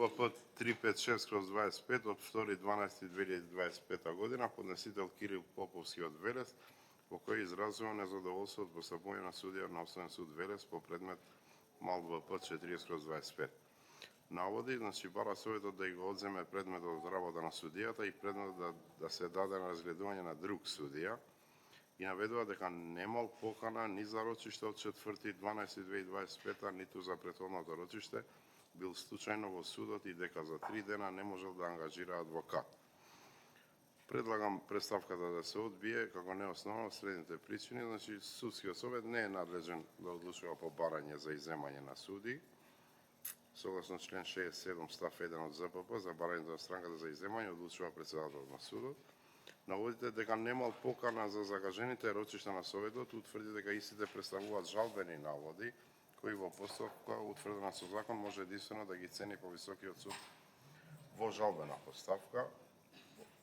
ЗПП 356/25 од 2.12.2025 година, поднесител Кирил Поповски од Велес, во кој изразува незадоволство од постапување на судија на Основен суд Велес по предмет Мал ВП 40/25. Наводи, бара советот да го одземе предметот од работа на судијата и предметот да се даде на разгледување на друг судија, и наведува дека немал покана ни за рочиште од 4.12.2025, ниту за претходното рочиште, бил случајно во судот и дека за 3 дена не можел да ангажира адвокат. Предлагам представката да се одбие како неоснована следните причини. Судскиот совет не е надлежен да одлучува по барање за изземање на суди. Согласно член 67 став 1 од ЗПП, за барањето на странката за изземање одлучува председателот на судот. Наводите дека немал покана за закажените рочишта на советот, утврди дека истите представуваат жалбени наводи, кои во постапка утврдена со закон може единствено да ги цени повисокиот суд во жалбена постапка.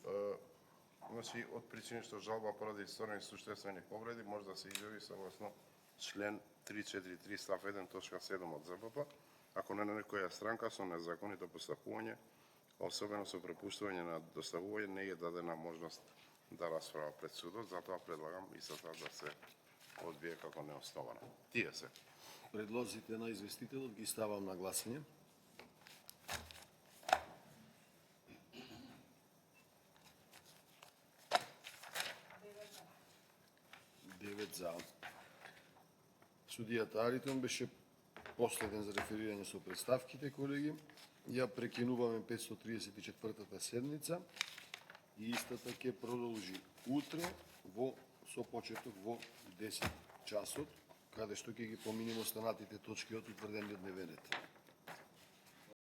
Од причини што жалба поради исторни суштествени повреди може да се изјави согласно член 343 став 1 точка 7 од ЗПП, ако на некоја странка со незаконито постапување, особено со пропуштување на доставување, не е дадена можност да расправа пред судот, затоа предлагам истата да се одбие како неоснована. Тие се. Предлозите на известителот ги ставам на гласање. Девет за. Судијата Аритон беше последен за реферирање со представките, колеги. Ја прекинуваме 534-та седница и истата ќе продолжи утре со почеток во 10 часот, каде што ќе ги поминеме останатите точки од утврдениот дневен ред.